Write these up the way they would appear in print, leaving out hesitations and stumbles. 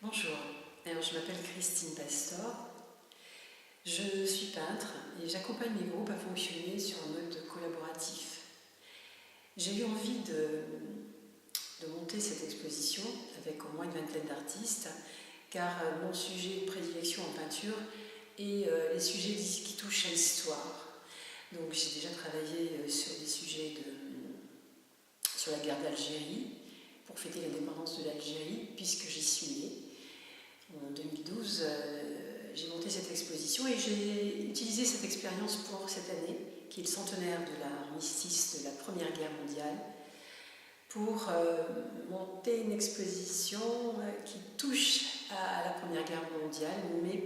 Bonjour, alors je m'appelle Christine Pastor, je suis peintre et j'accompagne mes groupes à fonctionner sur un mode collaboratif. J'ai eu envie de monter cette exposition avec au moins une vingtaine d'artistes car mon sujet de prédilection en peinture est les sujets qui touchent à l'histoire. Donc j'ai déjà travaillé sur des sujets sur la guerre d'Algérie pour fêter l'indépendance de l'Algérie puisque j'y suis née. En 2012, j'ai monté cette exposition et j'ai utilisé cette expérience pour cette année, qui est le centenaire de l'armistice de la Première Guerre mondiale, pour monter une exposition qui touche à la Première Guerre mondiale, mais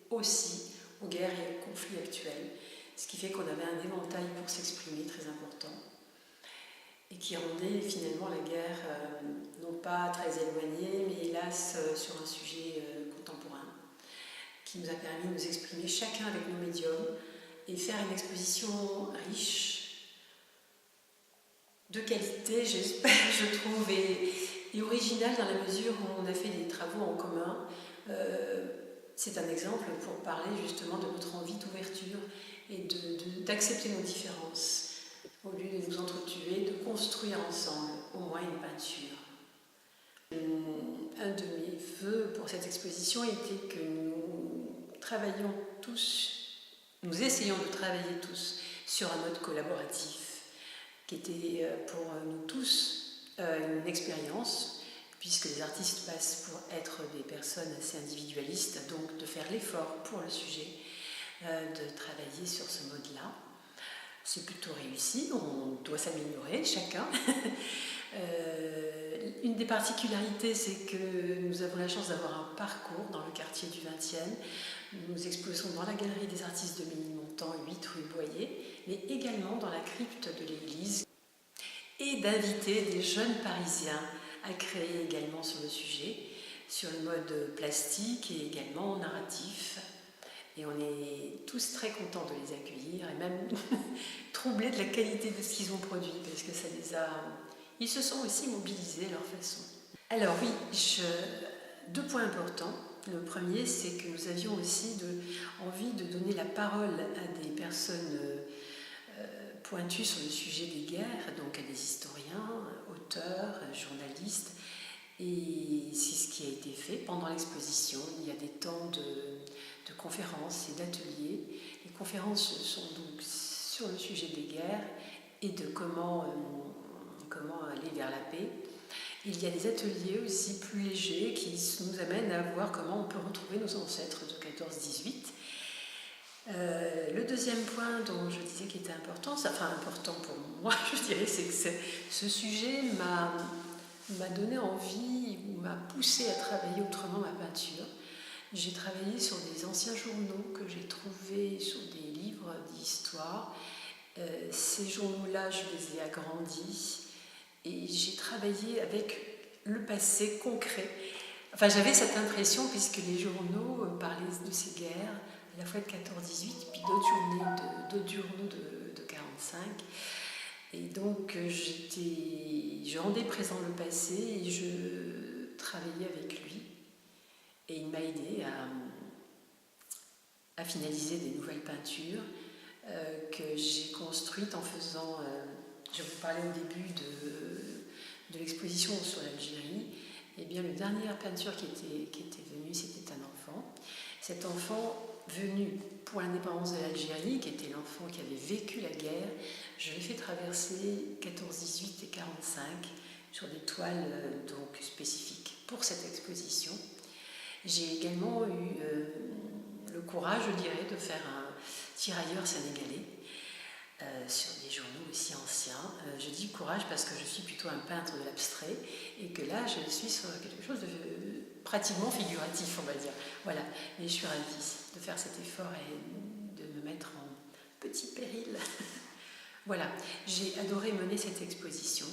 aussi aux guerres et aux conflits actuels, ce qui fait qu'on avait un éventail pour s'exprimer très important et qui rendait finalement la guerre non pas très éloignée, mais hélas sur un sujet contemporain, qui nous a permis de nous exprimer chacun avec nos médiums et faire une exposition riche, de qualité, j'espère, je trouve, et originale dans la mesure où on a fait des travaux en commun. C'est un exemple pour parler justement de notre envie d'ouverture et d'accepter nos différences. Au lieu de nous entretuer, de construire ensemble au moins une peinture. Un de mes vœux pour cette exposition était que nous essayons de travailler tous sur un mode collaboratif, qui était pour nous tous une expérience, puisque les artistes passent pour être des personnes assez individualistes, donc de faire l'effort pour le sujet, de travailler sur ce mode-là. C'est plutôt réussi, on doit s'améliorer chacun. Une des particularités, c'est que nous avons la chance d'avoir un parcours dans le quartier du 20e. Nous exposons dans la galerie des artistes de Ménilmontant, 8 rue Boyer, mais également dans la crypte de l'église, et d'inviter des jeunes Parisiens à créer également sur le sujet, sur le mode plastique et également narratif. Et on est tous très contents de les accueillir et même troublés de la qualité de ce qu'ils ont produit parce que ça les a... Ils se sont aussi mobilisés à leur façon. Alors oui, deux points importants. Le premier, c'est que nous avions aussi envie de donner la parole à des personnes pointues sur le sujet des guerres, donc à des historiens, auteurs, journalistes. Et c'est ce qui a été fait pendant l'exposition. Il y a des temps de conférences et d'ateliers. Les conférences sont donc sur le sujet des guerres et de comment aller vers la paix. Il y a des ateliers aussi plus légers qui nous amènent à voir comment on peut retrouver nos ancêtres de 14-18. Le deuxième point dont je disais qu'il était important, important pour moi, je dirais, c'est que ce sujet m'a donné envie ou m'a poussé à travailler autrement ma peinture. J'ai travaillé sur des anciens journaux que j'ai trouvés sur des livres d'histoire. Ces journaux-là, je les ai agrandis et j'ai travaillé avec le passé concret. Enfin, j'avais cette impression puisque les journaux parlaient de ces guerres, à la fois de 14-18, puis d'autres journaux de 45. Et donc, je rendais présent le passé et je travaillais avec lui. Et il m'a aidé à finaliser des nouvelles peintures que j'ai construites en faisant... je vous parlais au début de l'exposition sur l'Algérie. Eh bien, la dernière peinture qui était venue, c'était un enfant. Cet enfant venu pour l'indépendance de l'Algérie, qui était l'enfant qui avait vécu la guerre, je l'ai fait traverser 14-18 et 45 sur des toiles donc spécifiques pour cette exposition. J'ai également eu le courage, je dirais, de faire un tirailleur sénégalais sur des journaux aussi anciens. Je dis courage parce que je suis plutôt un peintre de l'abstrait et que là, je suis sur quelque chose de pratiquement figuratif, on va dire. Voilà, mais je suis ravie de faire cet effort et de me mettre en petit péril. Voilà, j'ai adoré mener cette exposition.